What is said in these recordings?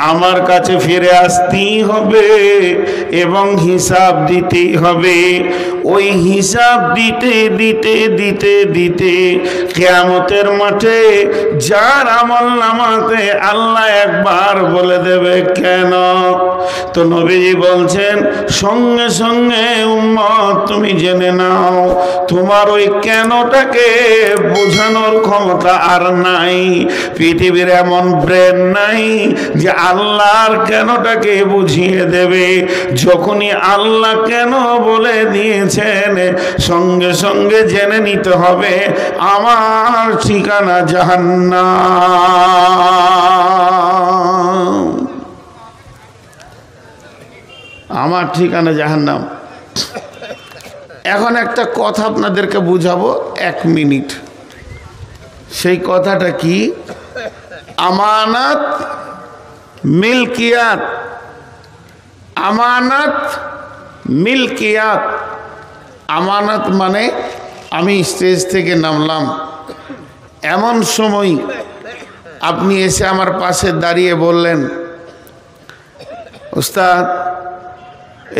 আমার কাছে ফিরে আসতেই হবে এবং হিসাব দিতেই হবে। ওই হিসাব দিতে দিতে দিতে দিতে কিয়ামতের মাঠে যার আমলনামাতে আল্লাহ একবার বলে দেবে কেন, তো নবীজি বলছেন সঙ্গে সঙ্গে উম্মত তুমি জেনে নাও তোমার ওই কেনটাকে বোঝানোর ক্ষমতা আর নাই। পৃথিবীর এমন ব্রেন নাই যে আল্লাহর কেনটাকে বুঝিয়ে দেবে। যখনই আল্লাহ কেন বলে দিয়েছেন সঙ্গে সঙ্গে জেনে নিতে হবে আমার ঠিকানা জাহান্নাম, আমার ঠিকানা জাহান্নাম। এখন একটা কথা আপনাদেরকে বুঝাবো 1 মিনিট। সেই কথাটা কি? আমানত মিলকিয়াত, আমানত মিলকিয়াত। আমানত মানে আমি স্টেজ থেকে নামলাম, এমন সময় আপনি এসে আমার পাশে দাঁড়িয়ে বললেন উস্তাদ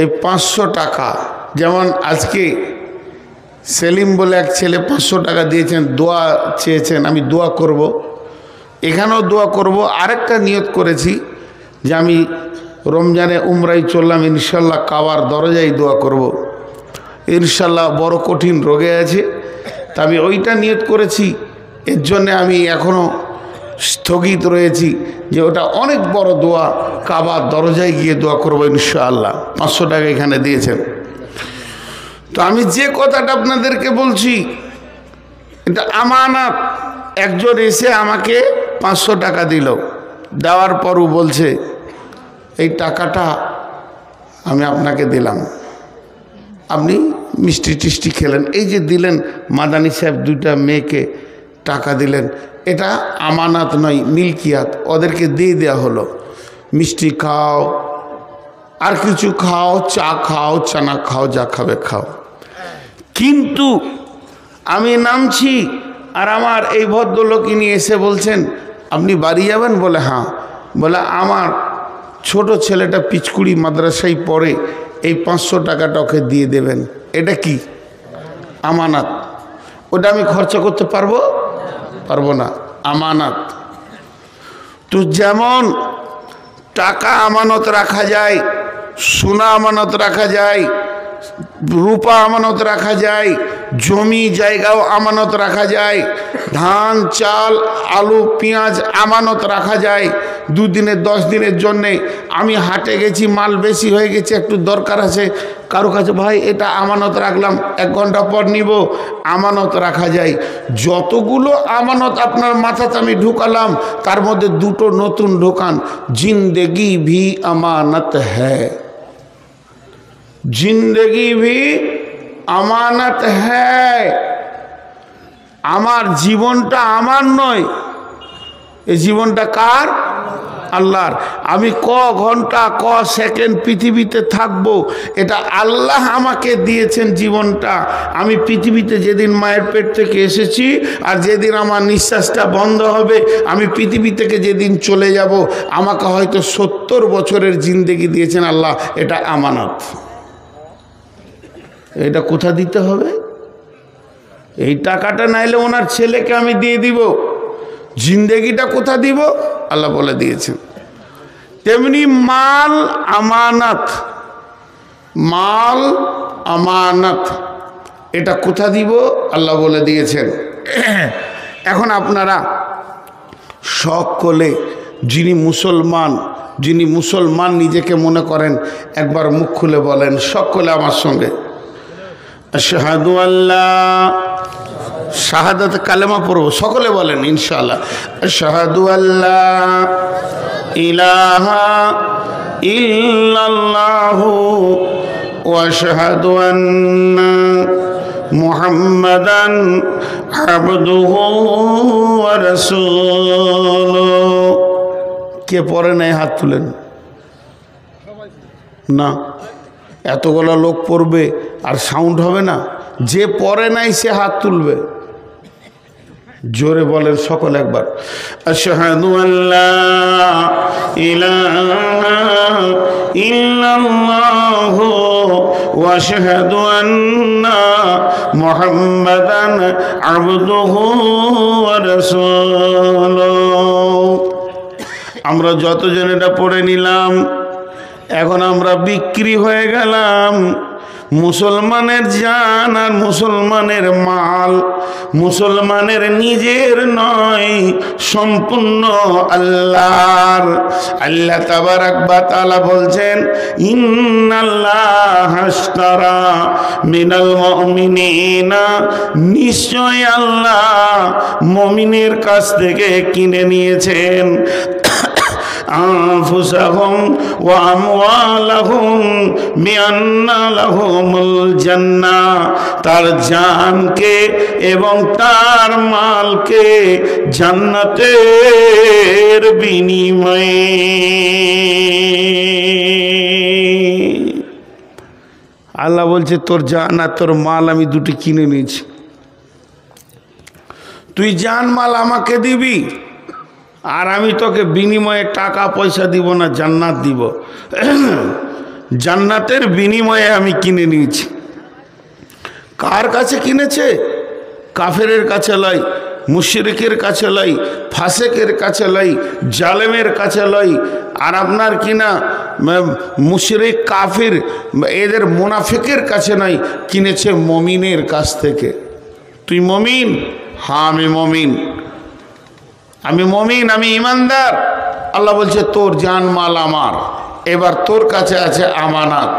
এই 500 টাকা, যেমন আজকে সেলিম বলে এক ছেলে 500 টাকা দিয়েছেন, দোয়া চেয়েছেন, আমি দোয়া করব, এখানেও দোয়া করব। আরেকটা নিয়ত করেছি যে আমি রমজানে উমরাই চললাম, ইনশাল্লাহ কাবার দরজায় দোয়া করব। ইনশাল্লাহ বড় কঠিন রোগে আছে, তা আমি ওইটা নিয়ত করেছি। এর জন্যে আমি এখনও স্থগিত রয়েছি যে ওটা অনেক বড় দোয়া, কাবার দরজায় গিয়ে দোয়া করবো ইনশাআল্লাহ। 500 টাকা এখানে দিয়েছেন। তো আমি যে কথাটা আপনাদেরকে বলছি এটা আমানত। একজন এসে আমাকে 500 টাকা দিল, দেওয়ার পরও বলছে এই টাকাটা আমি আপনাকে দিলাম, আপনি মিষ্টি টিষ্টি খেলেন, এই যে দিলেন মাদানী সাহেব 2টা মেয়েকে টাকা দিলেন, এটা আমানত নয়, মিলকিয়াত। ওদেরকে দিয়ে দেওয়া হলো, মিষ্টি খাও, আর কিছু খাও, চা খাও, চানা খাও, যা খাবে খাও। কিন্তু আমি নামছি আর আমার এই ভদ্রলোক ইনি এসে বলছেন আপনি বাড়ি যাবেন? বলে হ্যাঁ। বলে আমার ছোট ছেলেটা পিচকুড়ি মাদ্রাসায় পড়ে, এই 500 টাকাটা ওকে দিয়ে দেবেন। এটা কি? আমানত। ওটা আমি খরচা করতে পারবো? পারবো না, আমানত। তো যেমন টাকা আমানত রাখা যায়, সোনা আমানত রাখা যায়, রূপা আমানত রাখা যায়, জমি জায়গাও আমানত রাখা যায়, ধান চাল আলু পেঁয়াজ আমানত রাখা যায়। 2 দিনের 10 দিনের জন্যে আমি হাটে গেছি, মাল বেশি হয়ে গেছে, একটু দরকার আছে কারো কাছে, ভাই এটা আমানত রাখলাম, 1 ঘন্টা পর নিব, আমানত রাখা যায়। যতগুলো আমানত আপনার মাথাতে আমি ঢুকালাম তার মধ্যে 2টো নতুন ঢোকান। জিন্দেগি ভি আমানত হ্যায়, जिंदगी भी আমানত হ্যায়। আমার জীবনটা আমার নয়, এই জীবনটা কার? আল্লাহর। আমি ক ঘন্টা ক সেকেন্ড পৃথিবীতে থাকবো এটা আল্লাহ আমাকে দিয়েছেন জীবনটা। আমি পৃথিবীতে যেদিন মায়ের পেট থেকে এসেছি আর যেদিন আমার নিঃশ্বাসটা বন্ধ হবে, আমি পৃথিবী থেকে যেদিন চলে যাব, আমাকে হয়তো 70 বছরের জিন্দেগি দিয়েছেন আল্লাহ, এটা আমানত। এটা কোথা দিতে হবে? এই টাকাটা নাইলে ওনার ছেলেকে আমি দিয়ে দিব, জিন্দেগিটা কোথা দিব? আল্লাহ বলে দিয়েছেন। তেমনি মাল আমানত, মাল আমানত, এটা কোথা দিব? আল্লাহ বলে দিয়েছেন। এখন আপনারা সকলে যিনি মুসলমান নিজেকে মনে করেন একবার মুখ খুলে বলেন সকলে আমার সঙ্গে, আশহাদু আল্লাহ, শাহাদাত কালেমা পড়ব, সকলে বলেন ইনশাআল্লাহ। আশহাদু আল্লাহ ইলাহা ইল্লাল্লাহু ওয়া আশহাদু আন্না মুহাম্মাদান আবদুহু ওয়া রাসূলুহু। কে পড়ে নাই হাত তুলেন না? এতগুলো লোক পড়বে আর সাউন্ড হবে না? যে পড়ে নাই সে হাত তুলবে। জোরে বলেন সকল একবার, আশহাদু আল্লা ইলাহা ইল্লাল্লাহু ওয়া আশহাদু আন্না মুহাম্মাদান আবদুহু ওয়া রাসূলুহু। আমরা যতজন এটা পড়ে নিলাম, এখন আমরা বিক্রি হয়ে গেলাম। মুসলমানের জান আর মুসলমানের মাল মুসলমানের নিজের নয়, সম্পূর্ণ আল্লাহর। আল্লাহ তাবারাক ওয়া তাআলা বলছেন, ইন্নাল্লাহা আশতারা মিনাল মুমিনিনা, নিশ্চয় আল্লাহ মুমিনের কাছ থেকে কিনে নিয়েছেন আনফুসাহুম ওয়া আমওয়ালাহুম বিআন্না লাহুমুল জান্নাহ, তার জানকে এবং তার মালকে জান্নাতের বিনিময়ে। আল্লাহ বলছে তোর জান আর তোর মাল আমি দুটি কিনে নিয়েছি, তুই জান মাল আমাকে দিবি আর আমি তোকে বিনিময়ে টাকা পয়সা দিব না, জান্নাত দিব। জান্নাতের বিনিময়ে আমি কিনে নিয়েছি। কার কাছে কিনেছে? কাফেরের কাছে লয়, মুশরিকের কাছে লয়, ফাসেকের কাছে লয়, জালেমের কাছে লয়। আর আপনার কিনা মুশরিক কাফির এদের মুনাফিকের কাছে নয়, কিনেছে মমিনের কাছ থেকে। তুই মমিন? হ্যাঁ আমি মমিন, আমি মমিন, আমি ইমানদার। আল্লাহ বলছে তোর জান মাল আমার, এবার তোর কাছে আছে আমানাত,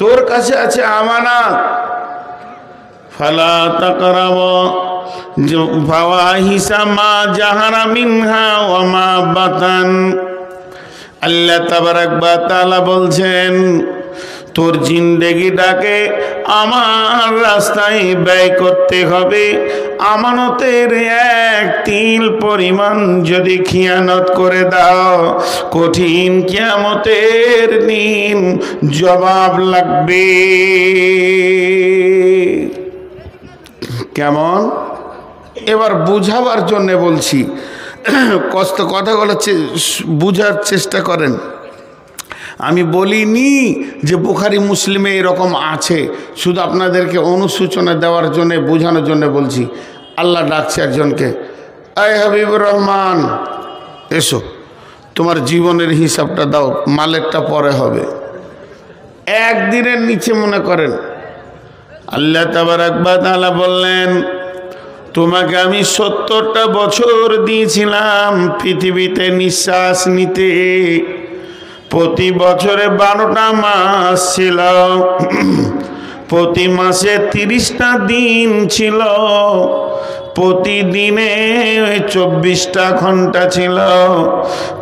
তোর কাছে আছে আমানাত। ফালা তাকরাবু ফাওয়াহিশা মা জাহারা মিনহা ওয়া মা বাতান। আল্লাহ তাবারাক ওয়া তাআলা বলছেন তোর জিন্দেগিটাকে আমার রাস্তায় ব্যয় করতে হবে। আমানতের এক তিল পরিমাণ যদি খিয়ানত করে দাও, কঠিন কিয়ামতের দিন জবাব লাগবে। কেমন? এবার বুঝাবার জন্য বলছি, কষ্ট কথাগুলো বুঝার চেষ্টা করেন। আমি বলিনি যে বুখারী মুসলিমে এরকম আছে, শুধু আপনাদেরকে অনুসূচনা দেওয়ার জন্য, বোঝানোর জন্য বলছি। আল্লাহ ডাকছে একজনকে, আয় হাবিবুর রহমান এসো, তোমার জীবনের হিসাবটা দাও, মালেরটা পরে হবে। একদিনের নিচে মনে করেন আল্লাহ তাবারাক ওয়া তাআলা বললেন তোমাকে আমি 70টা বছর দিয়েছিলাম পৃথিবীতে নিঃশ্বাস নিতে। প্রতি বছরে 12টা মাস ছিল, প্রতি মাসে 30টা দিন ছিল, প্রতিদিনে 24টা ঘন্টা ছিল,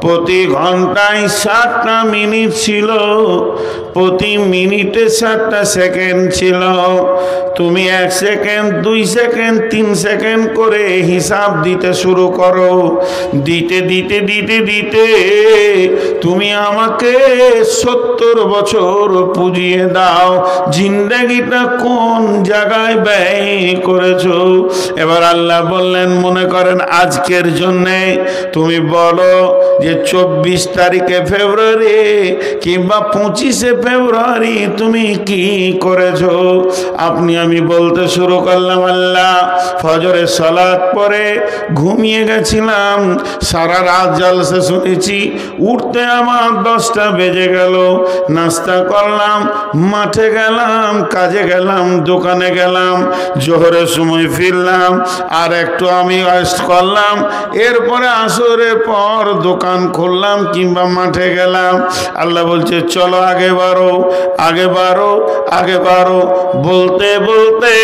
প্রতি ঘন্টায় 60টা মিনিট ছিল, প্রতি মিনিটে 60টা সেকেন্ড ছিল। তুমি 1 সেকেন্ড, 2 সেকেন্ড, 3 সেকেন্ড করে হিসাব দিতে শুরু করো। দিতে দিতে দিতে দিতে তুমি আমাকে 70 বছর পুজিয়ে দাও। জিন্দেগিটা কোন জায়গায় ব্যয় করেছো? এবার আল্লাহ বললেন মনে করেন আজকের জন্যে তুমি বলো যে 24 তারিখে ফেব্রুয়ারি কিংবা 25শে ফেব্রুয়ারি তুমি কি করেছো। আপনি আমি বলতে শুরু করলাম, আল্লাহ ফজরের সালাত পরে ঘুমিয়ে গেছিলাম, সারা রাত জলসা শুনেছি, উঠতে আমার 10টা বেজে গেল। নাস্তা করলাম, মাঠে গেলাম, কাজে গেলাম, দোকানে গেলাম, জোহরের সময় ফিরলাম, আর একটু আমি ওয়েস্ট করলাম, এরপরে আসরের পর দোকান খুললাম কিংবা মাঠে গেলাম। আল্লাহ বলছে চলো আগে বাড়ো, আগে বাড়ো, আগে বাড়ো। বলতে বলতে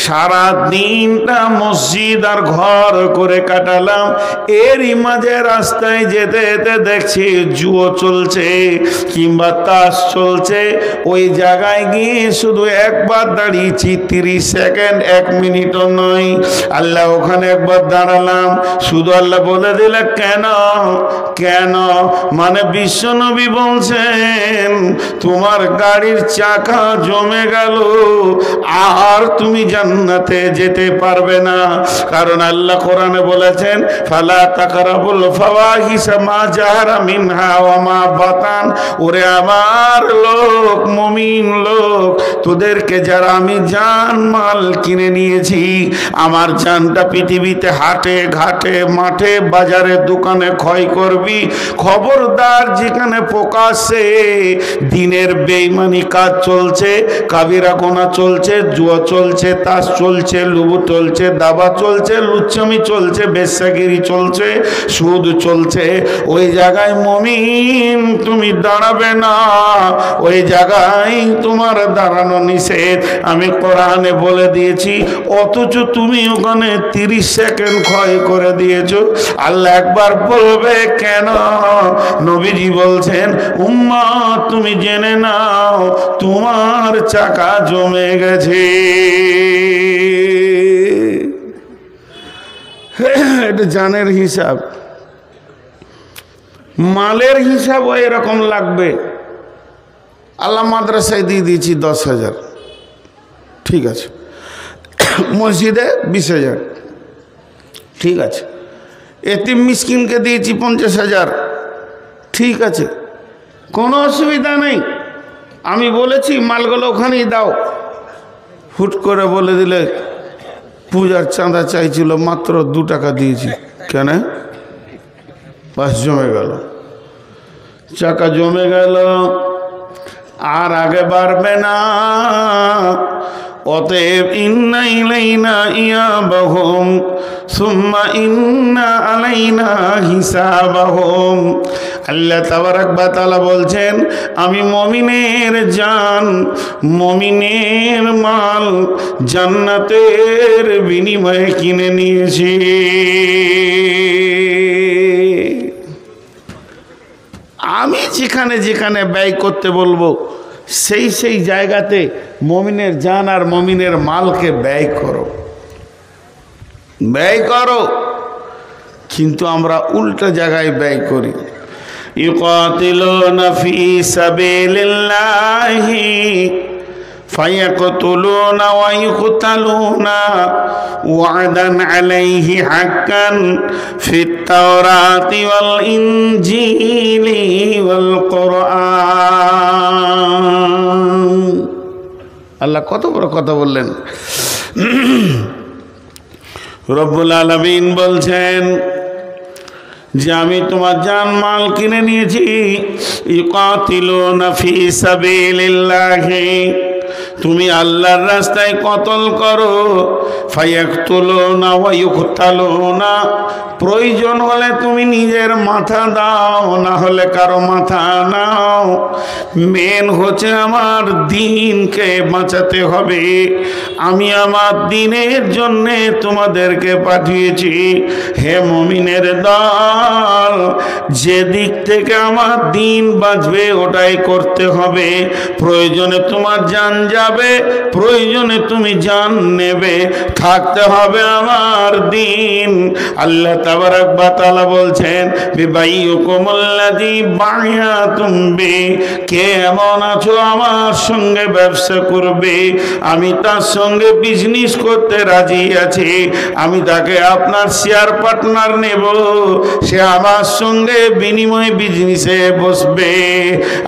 সারা দিনটা মসজিদ আর ঘর করে কাটালাম। এরই মাঝে রাস্তায় যেতে যেতে দেখছি জুয়ো চলছে কিংবা তাস চলছে। ওই জায়গায় গিয়ে শুধু একবার দাঁড়িয়েছি, 30 সেকেন্ড, 1 মিনিটও নয়। নয়। আল্লাহ ওখানে একবার দাঁড়ালাম, শুধু আল্লাহ বলে দিলে কেন কেন, মানে বিশ্বনবী বলছেন তোমার গাড়ির চাকা জমে গেল, আর তুমি জান্নাতে যেতে পারবে না। কারণ আল্লাহ কোরআনে বলেছেন ফালা তাকরাবুল ফাওয়াহিশা মা জাহারা মিনহা ওয়া মা বাতান। ওরে আমার লোক, মুমিন লোক, তোদেরকে যারা আমি জান মাল কিনে নিয়েছি, আমার জানটা পৃথিবীতে হাটে ঘাটে মাঠে বাজারে দোকানে ক্ষয় করবি, খবরদার যেখানে প্রকাশ্যে দিনের বেঈমানি কাজ চলছে, কাবিরা গোনা চলছে, জুয়া চলছে, তাস চলছে, লুবু চলছে, দাবা চলছে, লুচ্চামি চলছে, বেশ্যাগিরি চলছে, সুদ চলছে, ওই জায়গায় মুমিন তুমি দাঁড়াবে না, ওই জায়গায় তোমার দাঁড়ানো নিষেধ। আমি কোরআনে বলে দিয়েছি, অথচ তুমি ওখানে 30 সেকেন্ড ক্ষয় করে দিয়েছো। আল্লাহ একবার বলবে কেন? নবীজি বলছেন উম্মত তুমি জেনে নাও তোমার চাকা জমে গেছে। এটা জানের হিসাব, মালের হিসাব এরকম লাগবে। আল্লাহ মাদ্রাসায় দিয়ে দিয়েছি 10,000, ঠিক আছে, মসজিদে 20,000, ঠিক আছে, এতিম মিসকিনকে দিয়েছি 50,000, ঠিক আছে, কোনো অসুবিধা নেই। আমি বলেছি মালগুলো ওখানেই দাও, হুট করে বলে দিলে পূজার চাঁদা চাইছিল, মাত্র 2 টাকা দিয়েছি, কেন? বাস জমে গেল, চাকা জমে গেল, আর আগে বাড়বে না। অতএব ইন্না ইলাইনা ইয়াবাহুম সুম্মা ইন্না আলাইনা হিসাবাহুম। আল্লাহ তাবারাক ওয়া তাআলা বলছেন আমি মুমিনের জান, মুমিনের মাল জান্নাতের বিনিময়ে কিনে নিয়েছি। আমি যেখানে যেখানে ব্যয় করতে বলবো সেই সেই জায়গাতে মুমিনের জান আর মুমিনের মালকে ব্যয় করো, ব্যয় করো। কিন্তু আমরা উল্টা জায়গায় ব্যয় করি। ইউকাতিলুনা ফি সাবিলিল্লাহি ফায়াকতুলুনা ওয়া ইউকতালুনা ওয়া'দান আলাইহি হাক্কান ফিত তাওরাতি ওয়াল ইনজিলি ওয়াল কুরআন। আল্লাহ কত বড় কথা বললেন। রব্বুল আলামিন বলছেন যে আমি তোমার জান মাল কিনে নিয়েছি। ইউকাতিলুনা ফি সাবিলিল্লাহি, তুমি আল্লাহর রাস্তায় কতল করো। ফায়াকতুলুনা ওয়া ইউকতালুনা, প্রয়োজন হলে তুমি নিজের মাথা দাও, না হলে কারো মাথা নাও। মেন হচ্ছে আমার দ্বীনকে বাঁচাতে হবে। আমি আমার দ্বীনের জন্যে তোমাদেরকে পাঠিয়েছি। হে মুমিনের দল, যে দিক থেকে আমার দ্বীন বাঁচবে ওটাই করতে হবে। প্রয়োজনে তোমার জান যাবে, প্রয়োজনে তুমি জান নেবে, থাকতে হবে আমার দ্বীন। আল্লাহ তাবারাক ওয়া তাআলা বলছেন বিবাইয়ুকুমুল্লাযী বায়াতুম বি, কে এমন আছো আমার সঙ্গে ব্যবসা করবে, আমি তার সঙ্গে বিজনেস করতে রাজি আছি, আমি তাকে আপনার শেয়ার পার্টনার নেব, সে আমার সঙ্গে বিনিময়ে বিজনেসে বসবে।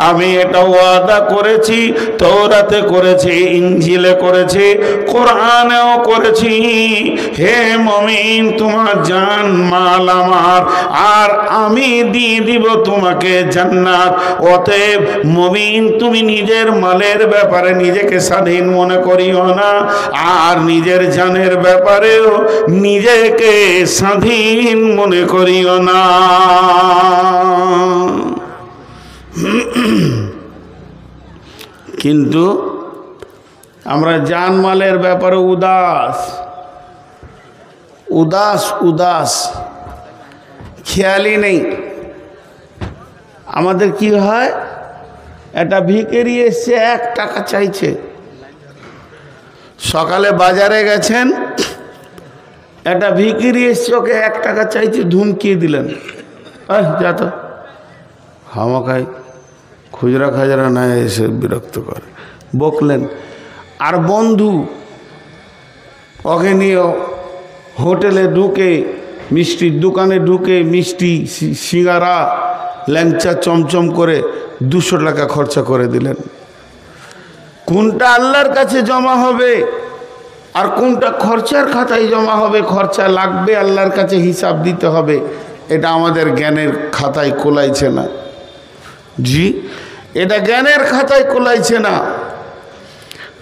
আমি এটা ওয়াদা করেছি, তাওরাতে করেছি, ইনজিলে করেছি, কোরআনেও করেছি। হে মুমিন, তোমার জান মাল আমার, আর আমি দিয়ে দিব তোমাকে জান্নাত। অতএব মুমিন, তুমি নিজের মালের ব্যাপারে নিজেকে স্বাধীন মনে করিও না, আর নিজের জানের ব্যাপারেও নিজেকে স্বাধীন মনে করিও না। কিন্তু আমরা জানমালের ব্যাপারে উদাস উদাস উদাস, খেয়ালই নেই। আমাদের কি হয়, একটা ভিখারি এসছে 1 টাকা চাইছে, সকালে বাজারে গেছেন একটা ভিখিরি এসছে, ওকে 1 টাকা চাইছে, ধুমকিয়ে দিলেন, যা তো হামাকাই খুচরা খাজরা না এসে বিরক্ত করে, বকলেন। আর বন্ধু ওকে নিয়ে হোটেলে ঢুকে, মিষ্টির দোকানে ঢুকে মিষ্টি সিঙ্গারা ল্যাংচা চমচম করে 200 টাকা খরচা করে দিলেন। কোনটা আল্লাহর কাছে জমা হবে আর কোনটা খরচার খাতায় জমা হবে, খরচা লাগবে, আল্লাহর কাছে হিসাব দিতে হবে, এটা আমাদের জ্ঞানের খাতায় কোলাইছে না। জি, এটা জ্ঞানের খাতায় কোলাইছে না।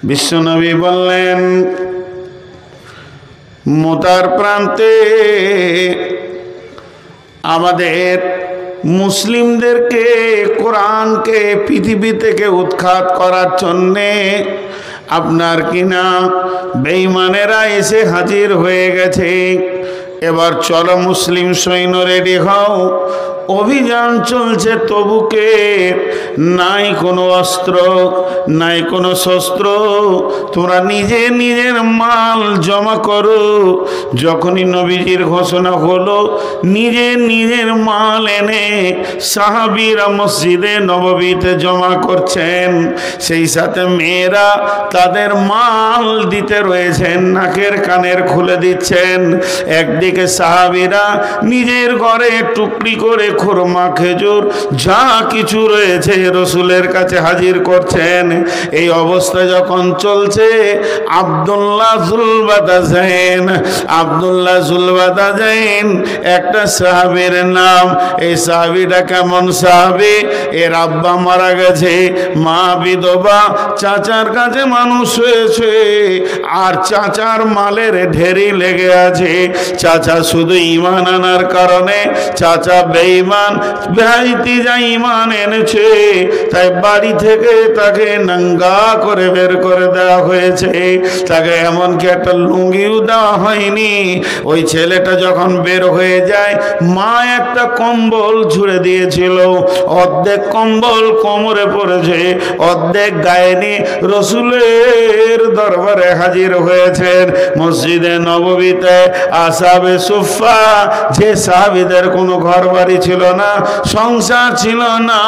বিশ্বনবী বললেন, মোতার প্রান্তে আমাদের মুসলিমদেরকে, কোরআনকে পৃথিবী থেকে উৎখাত করার জন্যে আপনার কিনা বেঈমানেরা এসে হাজির হয়ে গেছে। এবার চলো মুসলিম সৈন্য রেডি হও, অভিযান চলছে তবুকে, নাই কোনো অস্ত্র নাই কোনো শস্ত্র, তোমরা নিজের নিজের মাল জমা করো। যখনই নবীজির ঘোষণা হলো, নিজের নিজের মাল এনে সাহাবীরা মসজিদে নববীতে জমা করছেন, সেই সাথে মেয়েরা তাদের মাল দিতে রয়েছেন, নাকের কানের খুলে দিচ্ছেন। একদিকে সাহাবীরা নিজের ঘরে টুকরি করে খুরমা খেজুর যা কিছু রয়েছে রসুলের কাছে হাজির করছেন। এই অবস্থা যখন চলছে, আব্দুল্লাহ জুলবাদাজাইন একটা সাহাবীর নাম। এই সাহাবীটা কেমন সাহাবী? এর আব্বা মারা গেছে, মা বিধবা, চাচার কাছে মানুষ হয়েছে, আর চাচার মালের ঢেরি লেগে আছে। চাচা শুধু ঈমান আনার কারণে, চাচা বেঈমান, ভাইতিজা ঈমান এনেছে, তাই বাড়ি থেকে তাকে নাঙ্গা করে বের করে দেওয়া হয়েছে। তাকে এমনকি একটা লুঙ্গিও দেওয়া হয়নি। ওই ছেলেটা যখন বের হয়ে যায়, মা একটা কম্বল ঝুড়ে দিয়েছিল, অর্ধেক কম্বল কোমরে পড়েছে, অর্ধেক গায়ে নিয়ে রসুলের দরবারে হাজির হয়েছেন। মসজিদে নববীতে আসহাবে সুফফা, যে সাহাবীদের কোনো ঘর বাড়ি ছিল না, সংসার ছিল না,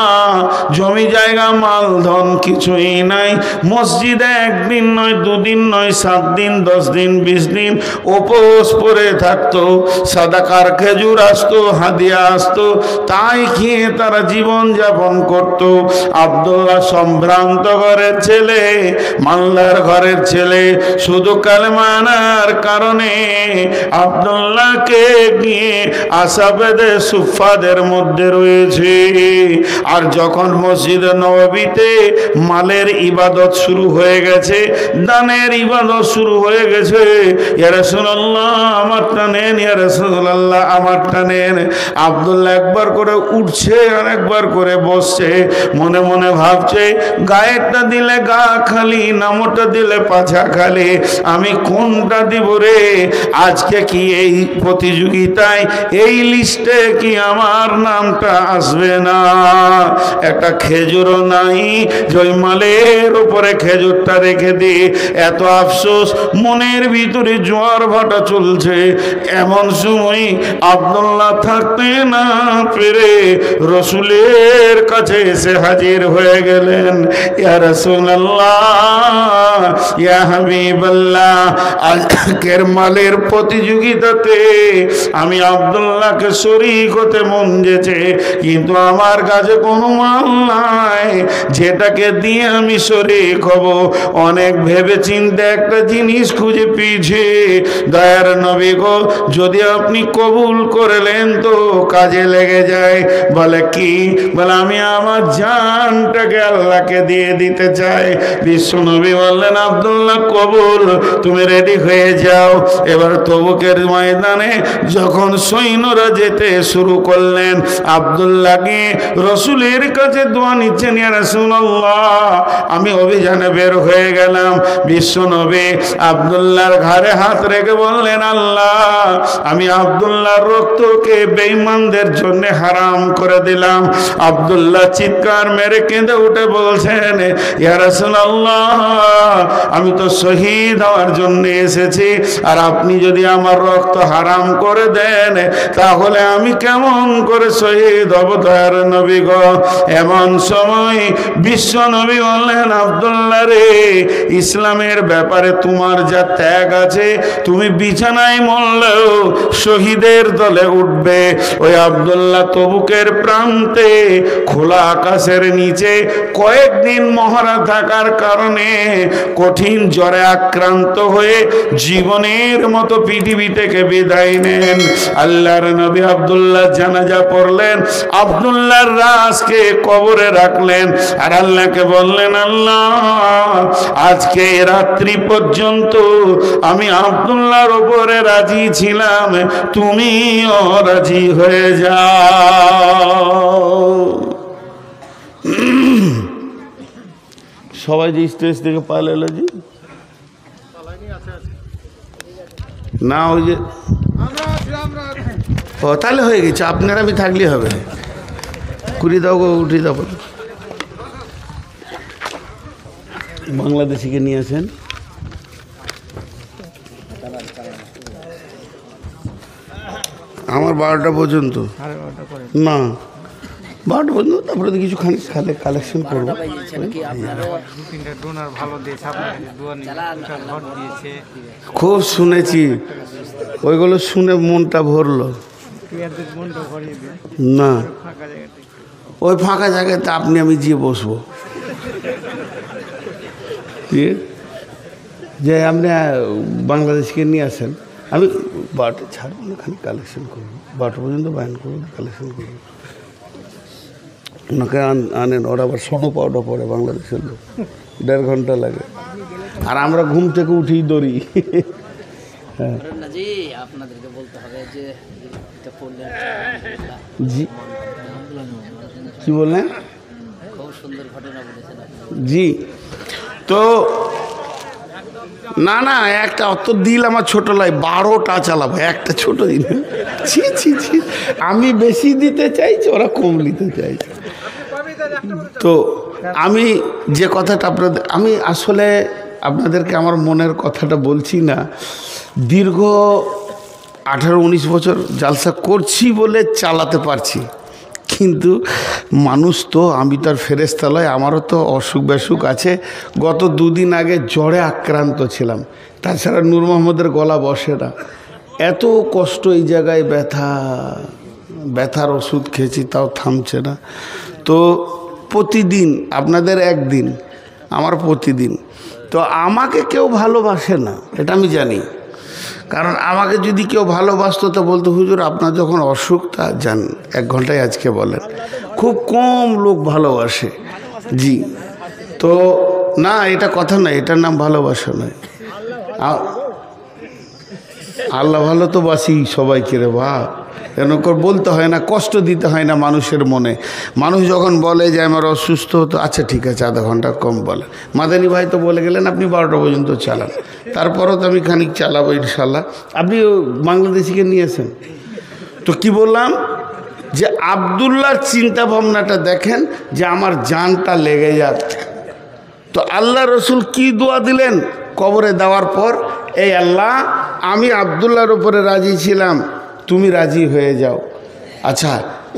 জমি জায়গা মাল ধন কিছুই নাই, মসজিদে 1 দিন নয় 2 দিন নয় 7 দিন 10 দিন 20 দিন উপোস পড়ে থাকতো। সাদাকার খেজুর আসতো, হাদিয়া আসতো, তাই খেয়ে তারা জীবন যাপন করত। আব্দুল্লাহ সম্ভ্রান্ত ঘরের ছেলে, মাল্লার ঘরের ছেলে, শুধু কালেমা আনার কারণে আব্দুল্লাহকে নিয়ে আসহাবে সুফফাদের মধ্যে রয়েছে। আর যখন মসজিদে নববীতে মালের ইবাদত শুরু হয়ে গেছে, দানের ইবাদত শুরু হয়ে গেছে, ইয়া রাসূলুল্লাহ আমারটা নেন, ইয়া রাসূলুল্লাহ আমারটা নেন, আব্দুল্লাহ একবার করে উঠছে আর একবার করে বসছে, মনে মনে ভাবছে, গায়েরটা দিলে গা খালি, নামটা দিলে পাছা খালি, আমি কোনটা দিব রে? আজকে কি এই প্রতিযোগিতায়, এই লিস্টে কি আমার নামটা আসবে না? একটা খেজুরও নাই, জয়মালের উপরে খেজুরটা রেখে দি। এত আফসোস, মনের ভিতরে জোয়ার ভাটা চলছে। এমন সময় আব্দুল্লাহ থাকতে না পেরে রসুলের কাছে এসে হাজির হয়ে গেলেন। ইয়া রাসূলুল্লাহ, ইয়া হাবিবাল্লাহ, আজকের মালের প্রতিযোগিতাতে আমি আব্দুল্লাহকে শরীক হতে মন যেছে, কিন্তু আমার কাছে কোনো মাল নাই যেটাকে দিয়ে আমি শরীক হব। অনেক ভেবে চিন্তে একটা জিনিস খুঁজে পেয়েছি। দয়ার নবী গো, যদি আপনি কবুল করলেন তো কাজে লেগে যায়। বলে কি? বলে আমি আমার জানটাকে আল্লাহকে দিয়ে দিতে চাই। বিশ্ব নবী বললেন, আব্দুল্লাহ কবুল, তুমি রেডি হয়ে যাও। এবার তবুকের ময়দানে যখন সৈন্যরা যেতে শুরু করলেন, বললেন আব্দুল্লাহকে রাসূলের কাছে দোয়া নিচ্ছেন, ইয়া রাসূলুল্লাহ আমি অভিযানে বের হয়ে গেলাম। বিশ্বনবী আব্দুল্লাহর ঘাড়ে হাত রেখে বললেন, আল্লাহ আমি আব্দুল্লাহর রক্তকে বেঈমানদের জন্য হারাম করে দিলাম। আব্দুল্লাহ চিৎকার মেরে কেঁদে উঠে বলছেন, ইয়া রাসূলুল্লাহ আমি তো শহীদ হওয়ার জন্য এসেছি, আর আপনি যদি আমার রক্ত হারাম করে দেন তাহলে আমি কেমন করে শহীদ হব দয়ার নবী গো। এমন সময় বিশ্ব নবী বললেন, আব্দুল্লাহ রে ইসলামের ব্যাপারে তোমার যা ত্যাগ আছে তুমি বিছানায় মরলেও শহীদের দলে উঠবে। ওই আব্দুল্লাহ তবুকের প্রান্তে খোলা আকাশের নিচে কয়েকদিন মহড়া থাকার কারণে কঠিন জ্বরে আক্রান্ত হয়ে জীবনের মতো পৃথিবী থেকে বিদায় নেন। আল্লাহর নবী আব্দুল্লাহ জানাজা পড়লেন, আব্দুল্লাহর লাশকে কবরে রাখলেন, আর আল্লাহকে বললেন, আল্লাহ আজকে রাত্রি পর্যন্ত আমি আব্দুল্লাহর উপরে রাজি ছিলাম, তুমিও রাজি হয়ে যাও। সবাই যে স্টেজ থেকে পালালো জি না, ওই যে ও তাহলে হয়ে গেছে, আপনারা আমি থাকলে হবে। কুড়ি দাও গো, উঠি দাও। বাংলাদেশিকে নিয়ে আসেন। আমার 12টা পর্যন্ত না, 12টা পর্যন্ত, তারপরে তো কিছু খালে কালেকশন করবো। খুব শুনেছি, ওইগুলো শুনে মনটা ভরলো না। ওই ফাঁকা জায়গাতে আপনি আমি যেয়ে বসবো, যে আপনি বাংলাদেশকে নিয়ে আসেন, আমি 12টা ছাড়বো না, খালি কালেকশন করবো, 12টা পর্যন্ত বায়ন করবো, কালেকশন করবো। ওনাকে আনেন, ওরা আবার সোনো পাউডার পরে বাংলাদেশের লোক, 1.5 ঘন্টা লাগে, আর আমরা ঘুম থেকে উঠেই দৌড়ি। হ্যাঁ জি, কি বললেন? জি, তো না না, একটা অত দিল আমার ছোট লাই, 12টা চালাবো, একটা ছোট দিন। ছি ছি ছি, আমি বেশি দিতে চাইছি, ওরা কম নিতে চাইছে। তো আমি যে কথাটা আপনাদের, আমি আসলে আপনাদেরকে আমার মনের কথাটা বলছি না, দীর্ঘ 18-19 বছর জালসা করছি বলে চালাতে পারছি, কিন্তু মানুষ তো, আমি তার ফেরেশতা নয়, আমারও তো অসুখ বেসুখ আছে। গত 2 দিন আগে জ্বরে আক্রান্ত ছিলাম, তাছাড়া নূর মোহাম্মদের গলা বসে না, এত কষ্ট এই জায়গায়, ব্যথার ওষুধ খেয়েছি তাও থামছে না। তো প্রতিদিন আপনাদের একদিন, আমার প্রতিদিন। তো আমাকে কেউ ভালোবাসে না, এটা আমি জানি, কারণ আমাকে যদি কেউ ভালোবাসতো তো বলতো, হুজুর আপনার যখন অসুখ তা যান 1 ঘন্টায় আজকে বলেন। খুব কম লোক ভালোবাসে জি। তো না, এটা কথা নয়, এটার নাম ভালোবাসা নয়। আল্লাহ ভালো তো বাসি সবাইকে রে বাপ, কেন বলতে হয় না, কষ্ট দিতে হয় না মানুষের মনে। মানুষ যখন বলে যে আমার অসুস্থ, তো আচ্ছা ঠিক আছে আধা ঘন্টা কম বলে। মাদানী ভাই তো বলে গেলেন আপনি 12টা পর্যন্ত চালান, তারপরও তো আমি খানিক চালাবো ইনশাল্লাহ। আপনি বাংলাদেশিকে নিয়েছেন তো কি বললাম, যে আব্দুল্লাহর চিন্তা ভাবনাটা দেখেন, যে আমার জানটা লেগে যাক। তো আল্লাহ রসুল কি দোয়া দিলেন কবরে দেওয়ার পর, এই আল্লাহ আমি আব্দুল্লাহর উপরে রাজি ছিলাম, তুমি রাজি হয়ে যাও। আচ্ছা,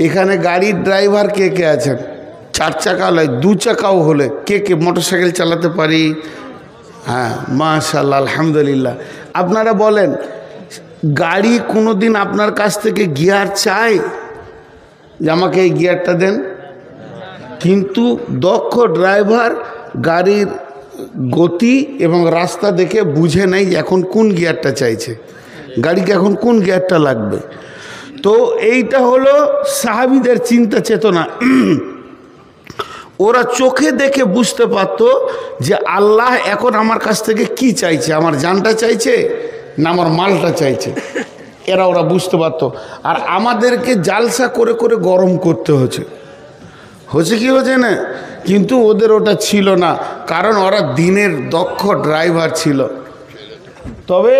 এখানে গাড়ির ড্রাইভার কে কে আছেন? 4 চাকা নয়, 2 চাকাও হলে কে কে মোটরসাইকেল চালাতে পারি? হ্যাঁ মাশাআল্লাহ, আলহামদুলিল্লাহ। আপনারা বলেন, গাড়ি কোনো দিন আপনার কাছ থেকে গিয়ার চায় যে আমাকে এই গিয়ারটা দেন? কিন্তু দক্ষ ড্রাইভার গাড়ির গতি এবং রাস্তা দেখে বুঝে নেয় যে এখন কোন গিয়ারটা চাইছে, গাড়িকে এখন কোন গিয়ারটা লাগবে। তো এইটা হলো সাহাবীদের চিন্তা চেতনা। ওরা চোখে দেখে বুঝতে পারতো যে আল্লাহ এখন আমার কাছ থেকে কি চাইছে, আমার জানটা চাইছে না আমার মালটা চাইছে। ওরা বুঝতে পারতো। আর আমাদেরকে জালসা করে করে গরম করতে হচ্ছে কি হচ্ছে না, কিন্তু ওদের ওটা ছিল না, কারণ ওরা দিনের দক্ষ ড্রাইভার ছিল। তবে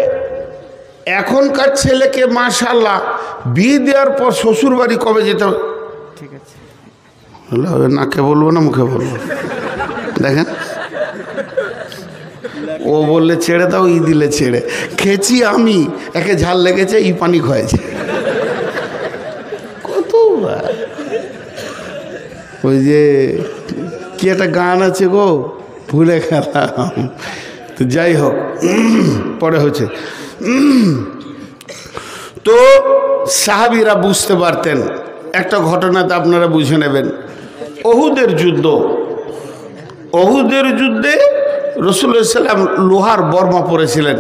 এখনকার ছেলেকে মাশাআল্লাহ বিয়ে দেওয়ার পর শ্বশুর বাড়ি কবে যেতে হবে, ঠিক আছে নাকে বলবো না মুখে বলবো, দেখেন ও বললে ছেড়ে দাও, ই দিলে ছেড়ে, খেয়েছি আমি, একে ঝাল লেগেছে, ই পানি খাওয়াইছে কতবার। ওই যে কি একটা গান আছে গো, ভুলে গেলাম, তো যাই হোক পরে হচ্ছে। তো সাহাবীরা বুঝতে পারতেন। একটা ঘটনাতে আপনারা বুঝে নেবেন, ওহুদের যুদ্ধে রাসূলুল্লাহ সাল্লাল্লাহু আলাইহি ওয়াসাল্লাম লোহার বর্মা পরেছিলেন,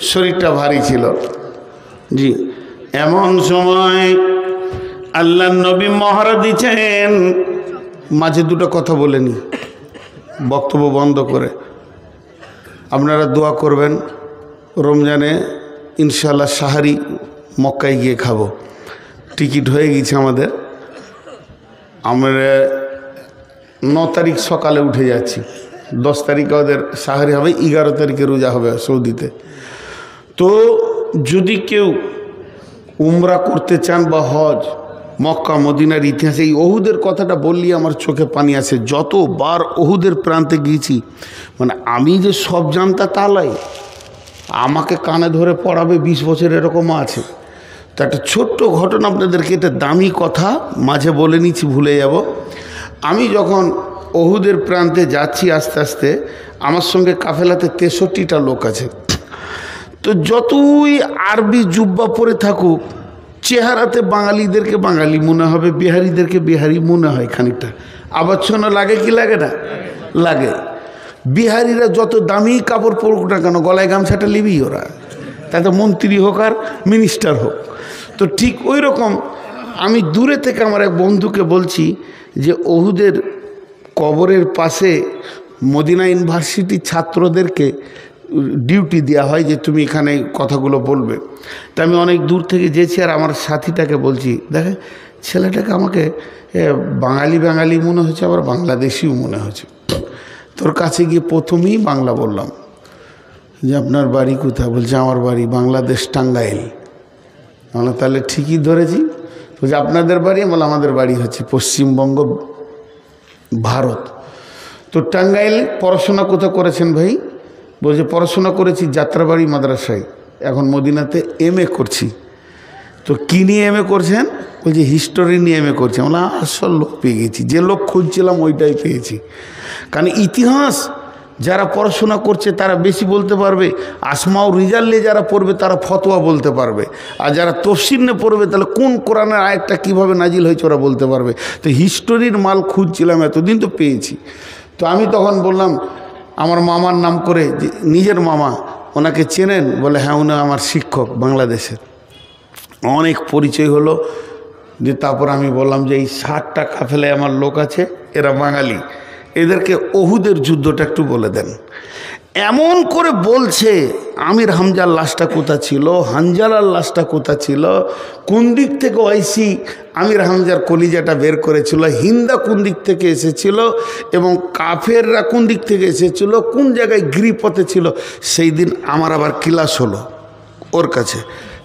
শরীরটা ভারী ছিল। জি, এমন সময় আল্লাহর নবী মহড়া দিচ্ছেন, মাঝে দুটো কথা বলেনি, বক্তব্য বন্ধ করে আপনারা দোয়া করবেন, রমজানে ইনশাআল্লাহ সাহারি মক্কায় গিয়ে খাবো, টিকিট হয়ে গেছে আমাদের। আমরা 9 তারিখ সকালে উঠে যাচ্ছি, 10 তারিখে ওদের সাহারি হবে, 11 তারিখে রোজা হবে সৌদিতে। তো যদি কেউ উমরা করতে চান বা হজ, মক্কা মদিনার ইতিহাসে এই ওহুদের কথাটা বললি আমার চোখে পানি আসে। যতবার ওহুদের প্রান্তে গিয়েছি, মানে আমি যে সব জানতা তা নয়, আমাকে কানে ধরে পড়াবে 20 বছর এরকমও আছে। তো একটা ছোট্ট ঘটনা আপনাদেরকে, এটা দামি কথা মাঝে বলে নিচ্ছি, ভুলে যাব। আমি যখন ওহুদের প্রান্তে যাচ্ছি আস্তে আস্তে, আমার সঙ্গে কাফেলাতে 63টা লোক আছে। তো যতই আরবি জুব্বা পরে থাকুক, চেহারাতে বাঙালিদেরকে বাঙালি মনে হবে, বিহারিদেরকে বিহারি মনে হয় খানিকটা। আবচ্ছন্ন লাগে কি লাগে না? লাগে। বিহারিরা যত দামি কাপড় পরুক না কেন, গলায় গামছাটা লিবি ওরা, তাতে মন্ত্রী হোক আর মিনিস্টার হোক। তো ঠিক ওই রকম আমি দূরে থেকে আমার এক বন্ধুকে বলছি যে ওহুদের কবরের পাশে মদিনা ইউনিভার্সিটির ছাত্রদেরকে ডিউটি দেওয়া হয় যে তুমি এখানে কথাগুলো বলবে। তা আমি অনেক দূর থেকে যেছি, আর আমার সাথীটাকে বলছি, দেখে ছেলেটাকে আমাকে বাঙালি বাঙালি মনে হচ্ছে, আবার বাংলাদেশিও মনে হচ্ছে। তোর কাছে গিয়ে প্রথমেই বাংলা বললাম যে আপনার বাড়ি কোথায়? বলছে আমার বাড়ি বাংলাদেশ, টাঙ্গাইল। আমরা তাহলে ঠিকই ধরেছি। বলছে আপনাদের বাড়ি? বলে আমাদের বাড়ি হচ্ছে পশ্চিমবঙ্গ, ভারত। তো টাঙ্গাইল পড়াশোনা কোথায় করেছেন ভাই? বলছে পড়াশোনা করেছি যাত্রাবাড়ি মাদ্রাসায়, এখন মদিনাতে MA করছি। তো কী নিয়ে MA করছেন? বলছে হিস্টোরি নিয়ে MA করছি। আমরা আসল লোক পেয়ে গেছি, যে লোক খুঁজছিলাম ওইটাই পেয়েছি। কারণ ইতিহাস যারা পড়াশোনা করছে তারা বেশি বলতে পারবে, আসমাও রিজাল নিয়ে যারা পড়বে তারা ফতোয়া বলতে পারবে, আর যারা তফসির নিয়ে পড়বে তাহলে কোন কোরআনের আয়াতটা কীভাবে নাজিল হয়েছে ওরা বলতে পারবে। তো হিস্টোরির মাল খুঁজছিলাম এতদিন, তো পেয়েছি। তো আমি তখন বললাম আমার মামার নাম করে, যে নিজের মামা, ওনাকে চেনেন? বলে হ্যাঁ, উনি আমার শিক্ষক বাংলাদেশের। অনেক পরিচয় হলো। যে তারপর আমি বললাম যে এই 60টা কাফেলায় আমার লোক আছে, এরা বাঙালি, এদেরকে ওহুদের যুদ্ধটা একটু বলে দেন। এমন করে বলছে, আমির হামজার লাশটা কোথা ছিল, হানজালার লাশটা কোথা ছিল, কোন দিক থেকে ওয়াইসি আমির হামজার কলিজাটা বের করেছিল, হিন্দা কোন দিক থেকে এসেছিল, এবং কাফেররা কোন দিক থেকে এসেছিল, কোন জায়গায় গিরিপথে ছিল। সেই দিন আমার আবার ক্লাস হলো ওর কাছে।